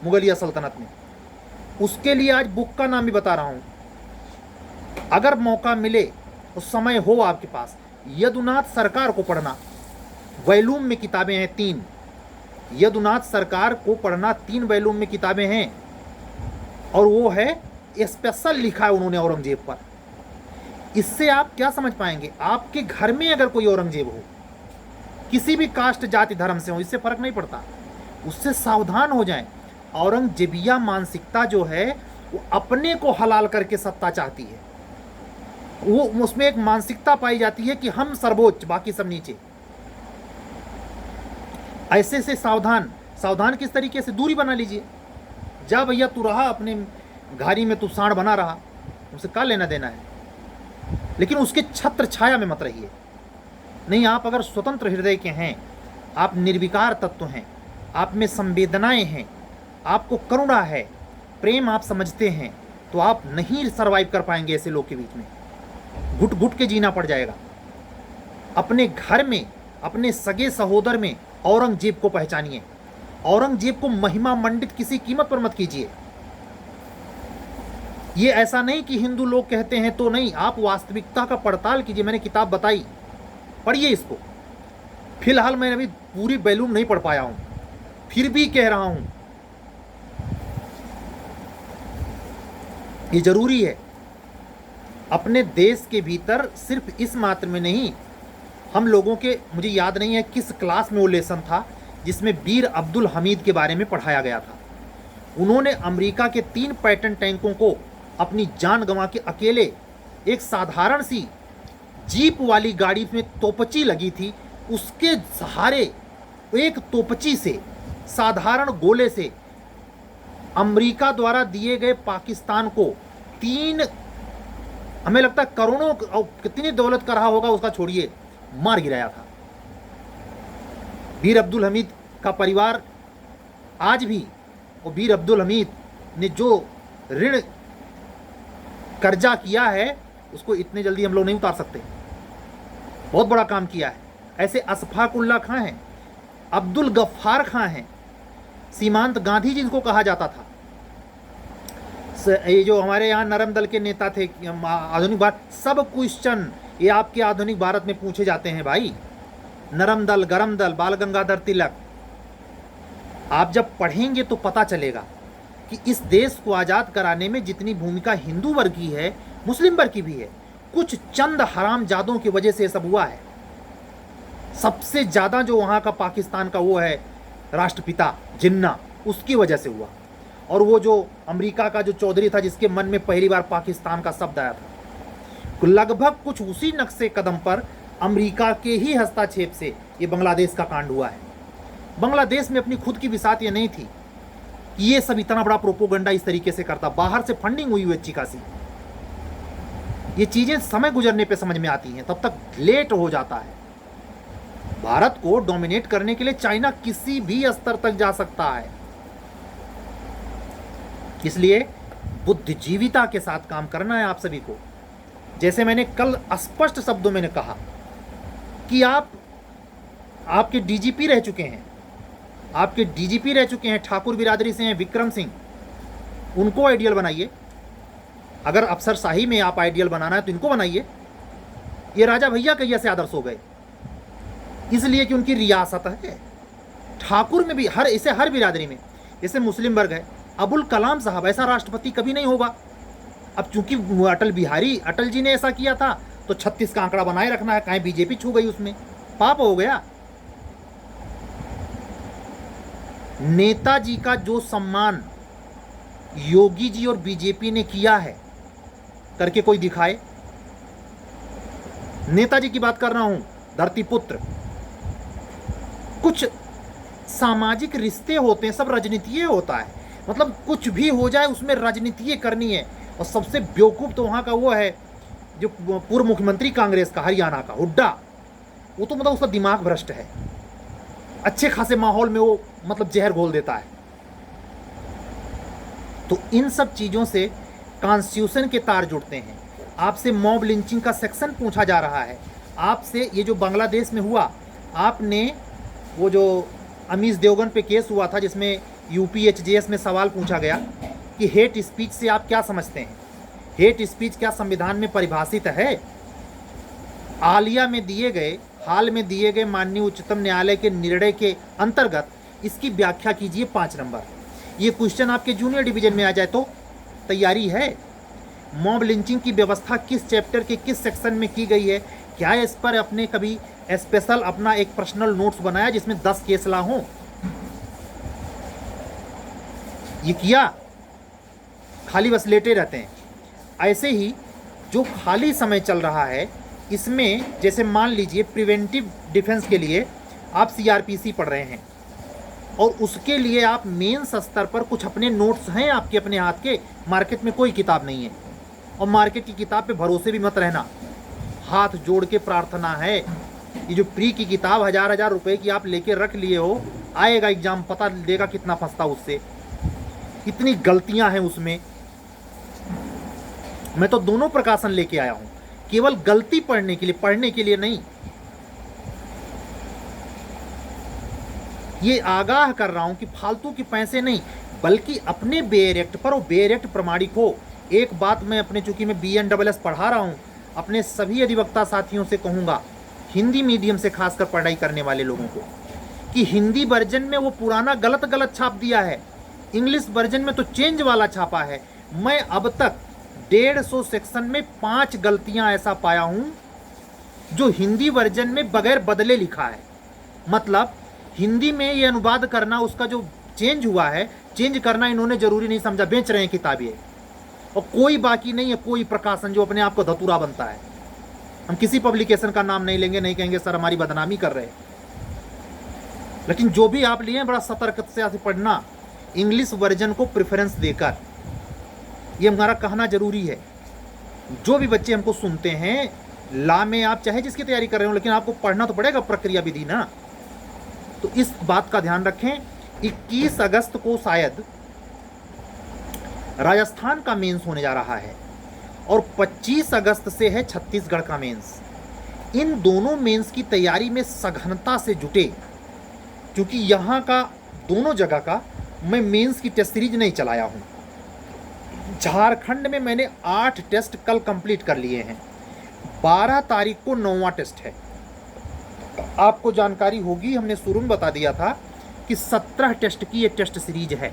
मुगलिया सल्तनत में। उसके लिए आज बुक का नाम भी बता रहा हूँ, अगर मौका मिले उस समय हो आपके पास, यदुनाथ सरकार को पढ़ना। वॉल्यूम में किताबें हैं 3, यदुनाथ सरकार को पढ़ना, 3 वॉल्यूम में किताबें हैं, और वो है स्पेशल लिखा है उन्होंने औरंगजेब पर। इससे आप क्या समझ पाएंगे, आपके घर में अगर कोई औरंगजेब हो, किसी भी कास्ट जाति धर्म से हो, इससे फर्क नहीं पड़ता, उससे सावधान हो जाएं। औरंगजेबिया मानसिकता जो है वो अपने को हलाल करके सत्ता चाहती है। वो उसमें एक मानसिकता पाई जाती है कि हम सर्वोच्च, बाकी सब नीचे। ऐसे से सावधान किस तरीके से, दूरी बना लीजिए। जा भैया तू रहा अपने घारी में, तू सांड बना रहा, उसे क्या लेना देना है, लेकिन उसके छत्र छाया में मत रहिए। नहीं, आप अगर स्वतंत्र हृदय के हैं, आप निर्विकार तत्व हैं, आप में संवेदनाएं हैं, आपको करुणा है, प्रेम आप समझते हैं, तो आप नहीं सरवाइव कर पाएंगे ऐसे लोग के बीच में। घुट घुट के जीना पड़ जाएगा। अपने घर में, अपने सगे सहोदर में औरंगजेब को पहचानिए। औरंगजेब को महिमा मंडित किसी कीमत पर मत कीजिए। ये ऐसा नहीं कि हिंदू लोग कहते हैं तो नहीं, आप वास्तविकता का पड़ताल कीजिए। मैंने किताब बताई, पढ़िए इसको। फिलहाल मैं अभी पूरी वॉल्यूम नहीं पढ़ पाया हूं, फिर भी कह रहा हूं ये जरूरी है। अपने देश के भीतर सिर्फ इस मात्र में नहीं, हम लोगों के, मुझे याद नहीं है किस क्लास में वो लेसन था जिसमें वीर अब्दुल हमीद के बारे में पढ़ाया गया था। उन्होंने अमेरिका के 3 पैटर्न टैंकों को अपनी जान गंवा के अकेले, एक साधारण सी जीप वाली गाड़ी में तोपची लगी थी, उसके सहारे एक तोपची से, साधारण गोले से अमेरिका द्वारा दिए गए पाकिस्तान को 3, हमें लगता है करोड़ों, कितनी दौलत का रहा होगा उसका छोड़िए, मार गिराया था। वीर अब्दुल हमीद का परिवार आज भी, और वीर अब्दुल हमीद ने जो ऋण कर्जा किया है उसको इतने जल्दी हम लोग नहीं उतार सकते। बहुत बड़ा काम किया है। ऐसे अशफाक उल्लाह खां हैं, अब्दुल गफ्फार खां हैं, सीमांत गांधी जिनको कहा जाता था, ये जो हमारे यहाँ नरम दल के नेता थे आधुनिक भारत, सब क्वेश्चन ये आपके आधुनिक भारत में पूछे जाते हैं भाई। नरम दल, गरम दल, बाल गंगाधर तिलक, आप जब पढ़ेंगे तो पता चलेगा कि इस देश को आज़ाद कराने में जितनी भूमिका हिंदू वर्ग की है, मुस्लिम वर्ग की भी है। कुछ चंद हरामजादों की वजह से ये सब हुआ है। सबसे ज़्यादा जो वहाँ का पाकिस्तान का वो है राष्ट्रपिता जिन्ना, उसकी वजह से हुआ। और वो जो अमेरिका का जो चौधरी था जिसके मन में पहली बार पाकिस्तान का शब्द आया था, लगभग कुछ उसी नक्शे कदम पर अमेरिका के ही हस्तक्षेप से ये बांग्लादेश का कांड हुआ है। बांग्लादेश में अपनी खुद की बिसात ये नहीं थी कि ये सब इतना बड़ा प्रोपोगंडा इस तरीके से करता। बाहर से फंडिंग हुई अच्छी खासी। ये चीज़ें समय गुजरने पे समझ में आती हैं, तब तक लेट हो जाता है। भारत को डोमिनेट करने के लिए चाइना किसी भी स्तर तक जा सकता है। इसलिए बुद्धिजीविता के साथ काम करना है आप सभी को। जैसे मैंने कल स्पष्ट शब्दों में कहा कि आपके डीजीपी रह चुके हैं, आपके डीजीपी रह चुके हैं, ठाकुर बिरादरी से हैं विक्रम सिंह, उनको आइडियल बनाइए। अगर अफसरशाही में आप आइडियल बनाना है तो इनको बनाइए। ये राजा भैया कैया से आदर्श हो गए, इसलिए कि उनकी रियासत है। ठाकुर में भी हर बिरादरी में, जैसे मुस्लिम वर्ग है, अबुल कलाम साहब ऐसा राष्ट्रपति कभी नहीं होगा। अब चूंकि अटल जी ने ऐसा किया था तो 36 का आंकड़ा बनाए रखना है, कहीं बीजेपी छू गई उसमें, पाप हो गया। नेताजी का जो सम्मान योगी जी और बीजेपी ने किया है, करके कोई दिखाए। नेताजी की बात कर रहा हूं, धरती पुत्र। कुछ सामाजिक रिश्ते होते हैं, सब राजनीतिये होता है। मतलब कुछ भी हो जाए उसमें राजनीतिये करनी है। और सबसे बेवकूफ़ तो वहाँ का वो है जो पूर्व मुख्यमंत्री कांग्रेस का, हरियाणा का हुड्डा। वो तो मतलब उसका दिमाग भ्रष्ट है। अच्छे खासे माहौल में वो मतलब जहर घोल देता है। तो इन सब चीज़ों से कॉन्स्टिट्यूशन के तार जुड़ते हैं। आपसे मॉब लिंचिंग का सेक्शन पूछा जा रहा है, आपसे ये जो बांग्लादेश में हुआ, आपने वो जो अमीश देवगन पे केस हुआ था जिसमें यूपीएचजेएस में सवाल पूछा गया कि हेट स्पीच से आप क्या समझते हैं, हेट स्पीच क्या संविधान में परिभाषित है? हाल में दिए गए माननीय उच्चतम न्यायालय के निर्णय के अंतर्गत इसकी व्याख्या कीजिए 5 नंबर। ये क्वेश्चन आपके जूनियर डिवीजन में आ जाए तो तैयारी है। मॉब लिंचिंग की व्यवस्था किस चैप्टर के किस सेक्शन में की गई है? क्या इस पर अपने कभी स्पेशल अपना एक पर्सनल नोट्स बनाया जिसमें 10 केस ला हों? ये किया? खाली बस लेटे रहते हैं। ऐसे ही जो खाली समय चल रहा है इसमें, जैसे मान लीजिए प्रिवेंटिव डिफेंस के लिए आप सीआरपीसी पढ़ रहे हैं और उसके लिए आप मेंस स्तर पर कुछ अपने नोट्स हैं आपके अपने हाथ के, मार्केट में कोई किताब नहीं है। और मार्केट की किताब पे भरोसे भी मत रहना, हाथ जोड़ के प्रार्थना है। ये जो प्री की किताब 1000-1000 रुपए की आप लेके रख लिए हो, आएगा एग्जाम पता देगा कितना फंसता उससे, इतनी गलतियां हैं उसमें। मैं तो दोनों प्रकाशन लेके आया हूं, केवल गलती पढ़ने के लिए नहीं। ये आगाह कर रहा हूं कि फालतू के पैसे नहीं, बल्कि अपने बेयर एक्ट पर, और बेयर एक्ट प्रमाणिक हो। एक बात मैं अपने, चूंकि मैं BNSS पढ़ा रहा हूं, अपने सभी अधिवक्ता साथियों से कहूंगा, हिंदी मीडियम से खासकर पढ़ाई करने वाले लोगों को, कि हिंदी वर्जन में वो पुराना गलत छाप दिया है, इंग्लिश वर्जन में तो चेंज वाला छापा है। मैं अब तक 150 सेक्शन में 5 गलतियां ऐसा पाया हूं जो हिंदी वर्जन में बगैर बदले लिखा है। मतलब हिंदी में ये अनुवाद करना, उसका जो चेंज हुआ है, चेंज करना इन्होंने जरूरी नहीं समझा, बेच रहे हैं किताबें। और कोई बाकी नहीं है, कोई प्रकाशन जो अपने आप को धतूरा बनता है। हम किसी पब्लिकेशन का नाम नहीं लेंगे, नहीं कहेंगे सर हमारी बदनामी कर रहे हैं, लेकिन जो भी आप लिए बड़ा सतर्क से पढ़ना, इंग्लिश वर्जन को प्रेफरेंस देकर। ये हमारा कहना जरूरी है। जो भी बच्चे हमको सुनते हैं, ला में आप चाहे जिसकी तैयारी कर रहे हो, लेकिन आपको पढ़ना तो पड़ेगा प्रक्रिया विधि ना। तो तो इस बात का ध्यान रखें, 21 अगस्त को शायद राजस्थान का मेंस होने जा रहा है और 25 अगस्त से है छत्तीसगढ़ का मेंस। इन दोनों मेंस की तैयारी में सघनता से जुटे, क्योंकि यहाँ का दोनों जगह का मैं मेंस की टेस्ट सीरीज नहीं चलाया हूँ। झारखंड में मैंने 8 टेस्ट कल कंप्लीट कर लिए हैं, 12 तारीख को 9वां टेस्ट है। आपको जानकारी होगी, हमने शुरू में बता दिया था कि 17 टेस्ट की ये टेस्ट सीरीज है।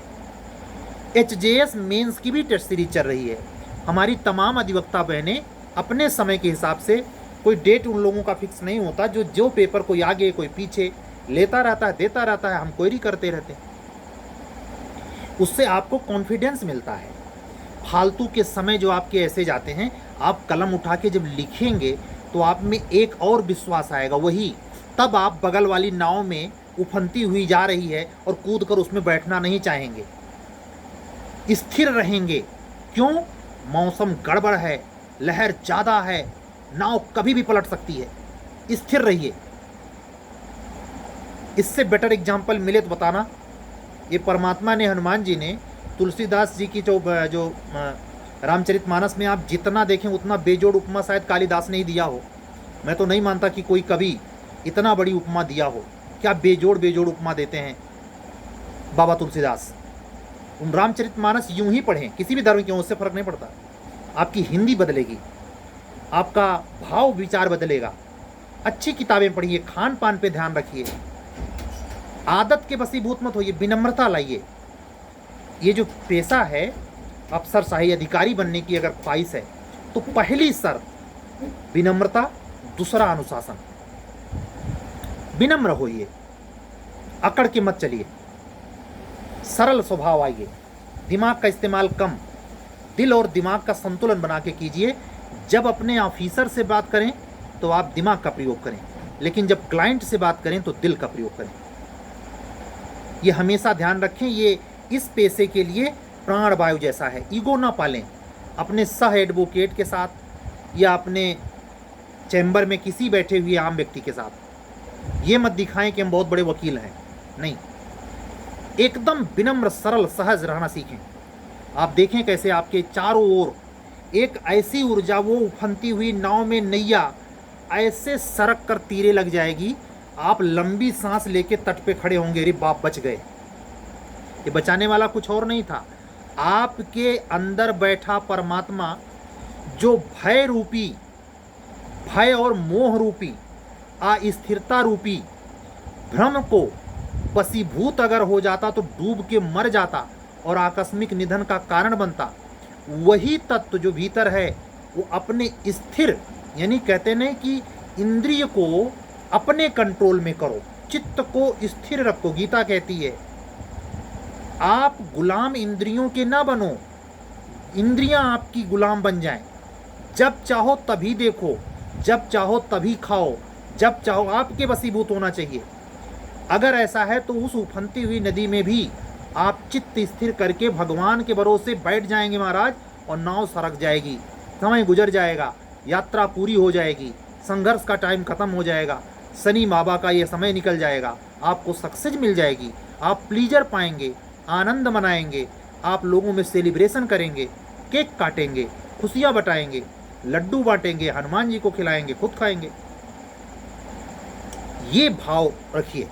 एचजेएस मेंस की भी टेस्ट सीरीज चल रही है। हमारी तमाम अधिवक्ता बहनें अपने समय के हिसाब से, कोई डेट उन लोगों का फिक्स नहीं होता, जो पेपर कोई आगे कोई पीछे लेता रहता है, देता रहता है, हम क्वेरी करते रहते हैं। उससे आपको कॉन्फिडेंस मिलता है। फालतू के समय जो आपके ऐसे जाते हैं, आप कलम उठा के जब लिखेंगे तो आप में एक और विश्वास आएगा, वही तब आप बगल वाली नाव में उफनती हुई जा रही है और कूद कर उसमें बैठना नहीं चाहेंगे, स्थिर रहेंगे। क्यों? मौसम गड़बड़ है, लहर ज़्यादा है, नाव कभी भी पलट सकती है, स्थिर रहिए। इससे बेटर एग्जाम्पल मिले तो बताना। ये परमात्मा ने, हनुमान जी ने तुलसीदास जी की जो रामचरितमानस में आप जितना देखें उतना बेजोड़ उपमा शायद कालिदास ने ही दिया हो। मैं तो नहीं मानता कि कोई कवि इतना बड़ी उपमा दिया हो। क्या बेजोड़ बेजोड़ उपमा देते हैं बाबा तुलसीदास। रामचरितमानस यूं ही पढ़ें, किसी भी धर्म के, उससे फर्क नहीं पड़ता। आपकी हिंदी बदलेगी, आपका भाव विचार बदलेगा। अच्छी किताबें पढ़िए, खान पान पे ध्यान रखिए, आदत के वशीभूत मत होइए, विनम्रता लाइए। ये जो पेशा है, अफसरशाही अधिकारी बनने की अगर ख्वाहिश है तो पहली शर्त विनम्रता, दूसरा अनुशासन। विनम्र होइए, अकड़ के मत चलिए, सरल स्वभाव आइए, दिमाग का इस्तेमाल कम, दिल और दिमाग का संतुलन बना के कीजिए। जब अपने ऑफिसर से बात करें तो आप दिमाग का प्रयोग करें, लेकिन जब क्लाइंट से बात करें तो दिल का प्रयोग करें। ये हमेशा ध्यान रखें। ये इस पेशे के लिए प्राणवायु जैसा है। ईगो ना पालें अपने सह एडवोकेट के साथ या अपने चैम्बर में किसी बैठे हुए आम व्यक्ति के साथ। ये मत दिखाएं कि हम बहुत बड़े वकील हैं, नहीं। एकदम विनम्र, सरल, सहज रहना सीखें। आप देखें कैसे आपके चारों ओर एक ऐसी ऊर्जा, वो उफनती हुई नाव में नैया ऐसे सरक कर तीरे लग जाएगी, आप लंबी सांस लेके तट पे खड़े होंगे, अरे बाप बच गए। ये बचाने वाला कुछ और नहीं था, आपके अंदर बैठा परमात्मा, जो भय रूपी, भय और मोह रूपी, अस्थिरता रूपी भ्रम को वशीभूत अगर हो जाता तो डूब के मर जाता और आकस्मिक निधन का कारण बनता। वही तत्व जो भीतर है वो अपने स्थिर, यानी कहते नहीं कि इंद्रिय को अपने कंट्रोल में करो, चित्त को स्थिर रखो। गीता कहती है आप गुलाम इंद्रियों के ना बनो, इंद्रियां आपकी गुलाम बन जाएं। जब चाहो तभी देखो, जब चाहो तभी खाओ, जब चाहो, आपके वशीभूत होना चाहिए। अगर ऐसा है तो उस उफनती हुई नदी में भी आप चित्त स्थिर करके भगवान के भरोसे बैठ जाएंगे महाराज, और नाव सरक जाएगी, समय गुजर जाएगा, यात्रा पूरी हो जाएगी, संघर्ष का टाइम खत्म हो जाएगा, शनि बाबा का ये समय निकल जाएगा, आपको सक्सेस मिल जाएगी, आप प्लीजर पाएंगे, आनंद मनाएंगे, आप लोगों में सेलिब्रेशन करेंगे, केक काटेंगे, खुशियाँ बटाएंगे, लड्डू बांटेंगे, हनुमान जी को खिलाएंगे, खुद खाएंगे। ये भाव रखिए।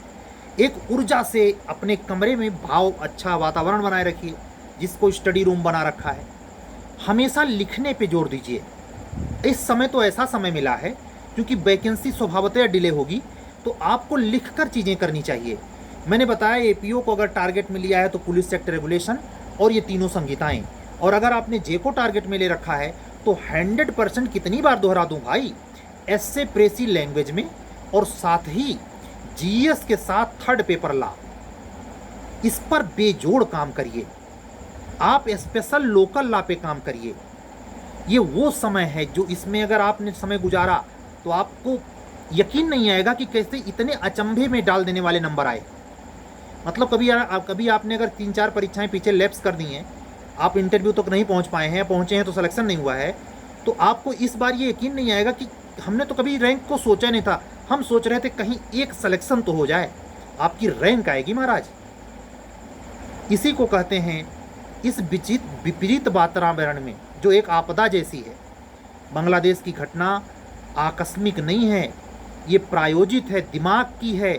एक ऊर्जा से अपने कमरे में भाव, अच्छा वातावरण बनाए रखिए, जिसको स्टडी रूम बना रखा है। हमेशा लिखने पे जोर दीजिए। इस समय तो ऐसा समय मिला है क्योंकि वैकेंसी स्वभावतः डिले होगी, तो आपको लिखकर चीज़ें करनी चाहिए। मैंने बताया एपीओ को अगर टारगेट में लिया है तो पुलिस एक्ट रेगुलेशन और ये तीनों संहिताएं, और अगर आपने जे को टारगेट में ले रखा है तो 100% कितनी बार दोहरा दूं भाई, एससे प्रेसी लैंग्वेज में, और साथ ही जीएस के साथ थर्ड पेपर ला, इस पर बेजोड़ काम करिए। आप स्पेशल लोकल ला पे काम करिए। ये वो समय है जो इसमें अगर आपने समय गुजारा तो आपको यकीन नहीं आएगा कि कैसे इतने अचंभे में डाल देने वाले नंबर आए। मतलब कभी आपने अगर 3-4 परीक्षाएं पीछे लैप्स कर दी हैं, आप इंटरव्यू तक नहीं पहुंच पाए हैं, पहुंचे हैं तो सिलेक्शन नहीं हुआ है, तो आपको इस बार ये यकीन नहीं आएगा कि हमने तो कभी रैंक को सोचा नहीं था, हम सोच रहे थे कहीं एक सिलेक्शन तो हो जाए, आपकी रैंक आएगी महाराज। इसी को कहते हैं, इस विपरीत वातावरण में जो एक आपदा जैसी है। बांग्लादेश की घटना आकस्मिक नहीं है, ये प्रायोजित है, दिमाग की है,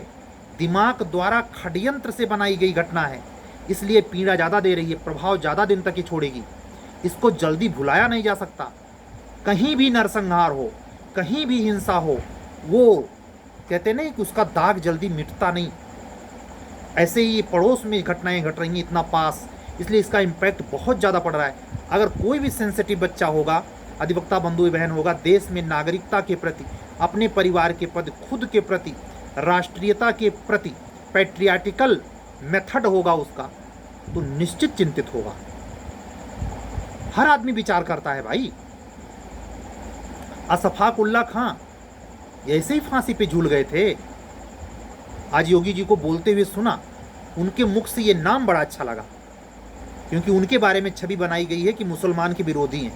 दिमाग द्वारा षड्यंत्र से बनाई गई घटना है, इसलिए पीड़ा ज़्यादा दे रही है, प्रभाव ज़्यादा दिन तक ही छोड़ेगी। इसको जल्दी भुलाया नहीं जा सकता। कहीं भी नरसंहार हो, कहीं भी हिंसा हो, वो कहते नहीं कि उसका दाग जल्दी मिटता नहीं। ऐसे ही पड़ोस में घटनाएं घट रही हैं इतना पास, इसलिए इसका इम्पैक्ट बहुत ज़्यादा पड़ रहा है। अगर कोई भी सेंसिटिव बच्चा होगा, अधिवक्ता बंधु बहन होगा, देश में नागरिकता के प्रति, अपने परिवार के प्रति, खुद के प्रति, राष्ट्रीयता के प्रति पैट्रियाटिकल मेथड होगा उसका, तो निश्चित चिंतित होगा। हर आदमी विचार करता है भाई। अशफाक उल्ला खां ऐसे ही फांसी पे झूल गए थे। आज योगी जी को बोलते हुए सुना, उनके मुख से ये नाम बड़ा अच्छा लगा, क्योंकि उनके बारे में छवि बनाई गई है कि मुसलमान के विरोधी हैं,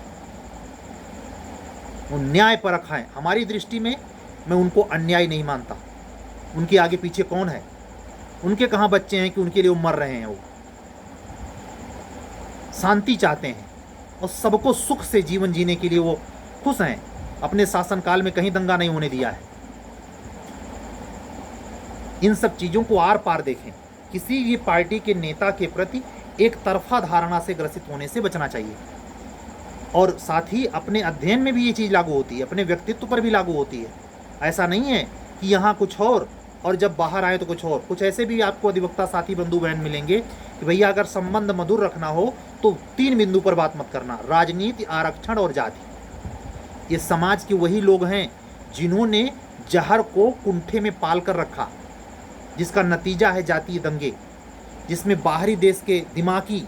वो न्याय परख हैं। हमारी दृष्टि में मैं उनको अन्याय नहीं मानता। उनके आगे पीछे कौन है, उनके कहाँ बच्चे हैं कि उनके लिए वो मर रहे हैं। वो शांति चाहते हैं और सबको सुख से जीवन जीने के लिए वो खुश हैं। अपने शासनकाल में कहीं दंगा नहीं होने दिया है। इन सब चीज़ों को आर पार देखें। किसी भी पार्टी के नेता के प्रति एक तरफा धारणा से ग्रसित होने से बचना चाहिए। और साथ ही अपने अध्ययन में भी ये चीज़ लागू होती है, अपने व्यक्तित्व पर भी लागू होती है। ऐसा नहीं है कि यहाँ कुछ और जब बाहर आए तो कुछ और। कुछ ऐसे भी आपको अधिवक्ता साथी बंधु बहन मिलेंगे कि भैया अगर संबंध मधुर रखना हो तो 3 बिंदु पर बात मत करना, राजनीति, आरक्षण और जाति। ये समाज के वही लोग हैं जिन्होंने जहर को कुंठे में पाल कर रखा, जिसका नतीजा है जातीय दंगे, जिसमें बाहरी देश के दिमागी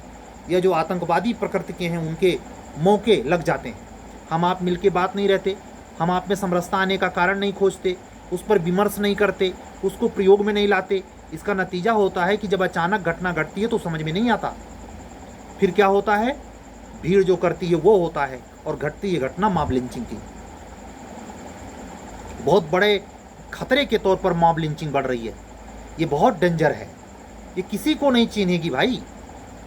या जो आतंकवादी प्रकृति के हैं उनके मौके लग जाते हैं। हम आप मिलके बात नहीं रहते, हम आप में समरसता आने का कारण नहीं खोजते, उस पर विमर्श नहीं करते, उसको प्रयोग में नहीं लाते। इसका नतीजा होता है कि जब अचानक घटना घटती है तो समझ में नहीं आता। फिर क्या होता है, भीड़ जो करती है वो होता है और घटती है घटना मॉब लिंचिंग की। बहुत बड़े खतरे के तौर पर मॉब लिंचिंग बढ़ रही है। ये बहुत डेंजर है, ये किसी को नहीं चिन्हेगी भाई।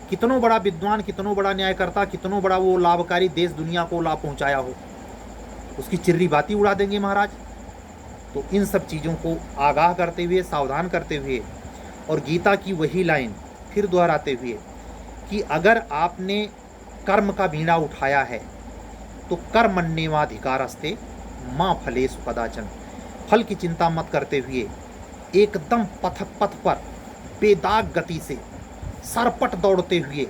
कितनों बड़ा विद्वान, कितनों बड़ा न्यायकर्ता, कितनों बड़ा वो लाभकारी देश दुनिया को लाभ पहुंचाया हो, उसकी चिर्री बाती उड़ा देंगे महाराज। तो इन सब चीज़ों को आगाह करते हुए, सावधान करते हुए, और गीता की वही लाइन फिर दोहराते हुए कि अगर आपने कर्म का बीड़ा उठाया है तो कर्मण्येवाधिकारस्ते माँ फलेषु कदाचन। फल की चिंता मत करते हुए एकदम पथ पर बेदाग गति से सरपट दौड़ते हुए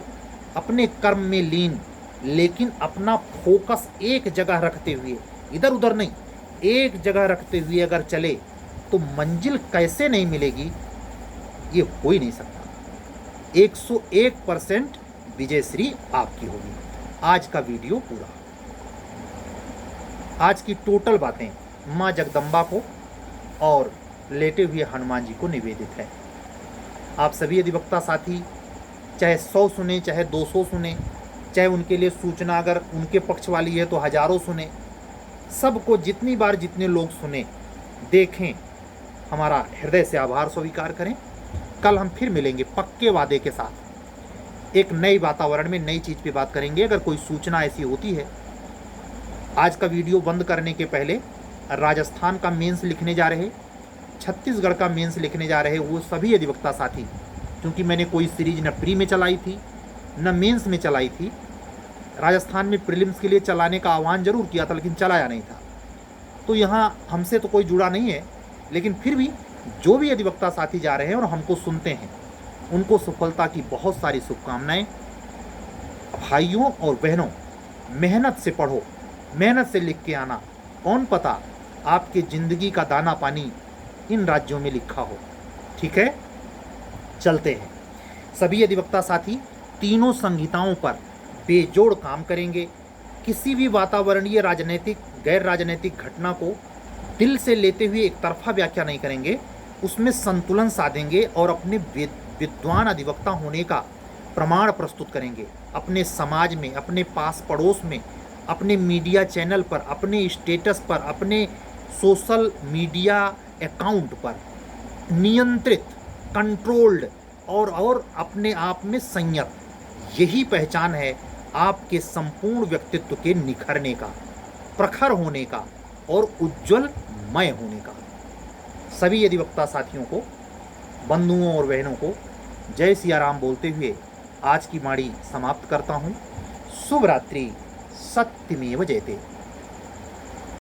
अपने कर्म में लीन, लेकिन अपना फोकस एक जगह रखते हुए, इधर उधर नहीं, एक जगह रखते हुए अगर चले तो मंजिल कैसे नहीं मिलेगी, ये हो ही नहीं सकता। 101% विजयश्री आपकी होगी। आज का वीडियो पूरा, आज की टोटल बातें माँ जगदम्बा को और लेटे हुए हनुमान जी को निवेदित है। आप सभी अधिवक्ता साथी चाहे 100 सुने, चाहे 200 सुने, चाहे उनके लिए सूचना अगर उनके पक्ष वाली है तो हजारों सुने, सबको जितनी बार जितने लोग सुने, देखें, हमारा हृदय से आभार स्वीकार करें। कल हम फिर मिलेंगे पक्के वादे के साथ, एक नई वातावरण में नई चीज़ पे बात करेंगे। अगर कोई सूचना ऐसी होती है, आज का वीडियो बंद करने के पहले राजस्थान का मेंस लिखने जा रहे, छत्तीसगढ़ का मेंस लिखने जा रहे वो सभी अधिवक्ता साथी, क्योंकि मैंने कोई सीरीज न प्री में चलाई थी न मेंस में चलाई थी। राजस्थान में प्रीलिम्स के लिए चलाने का आह्वान जरूर किया था, लेकिन चलाया नहीं था। तो यहाँ हमसे तो कोई जुड़ा नहीं है, लेकिन फिर भी जो भी अधिवक्ता साथी जा रहे हैं और हमको सुनते हैं, उनको सफलता की बहुत सारी शुभकामनाएं। भाइयों और बहनों, मेहनत से पढ़ो, मेहनत से लिख के आना। कौन पता आपके ज़िंदगी का दाना पानी इन राज्यों में लिखा हो। ठीक है, चलते हैं। सभी अधिवक्ता साथी तीनों संहिताओं पर बेजोड़ काम करेंगे। किसी भी वातावरणीय, राजनीतिक, गैर राजनीतिक घटना को दिल से लेते हुए एक तरफा व्याख्या नहीं करेंगे, उसमें संतुलन साधेंगे और अपने विद्वान अधिवक्ता होने का प्रमाण प्रस्तुत करेंगे। अपने समाज में, अपने पास पड़ोस में, अपने मीडिया चैनल पर, अपने स्टेटस पर, अपने सोशल मीडिया अकाउंट पर नियंत्रित कंट्रोल्ड और अपने आप में संयत, यही पहचान है आपके संपूर्ण व्यक्तित्व के निखरने का, प्रखर होने का और उज्ज्वलमय होने का। सभी अधिवक्ता साथियों को, बंधुओं और बहनों को जय सिया राम बोलते हुए आज की वाणी समाप्त करता हूँ। शुभ रात्रि। सत्यमेव जयते।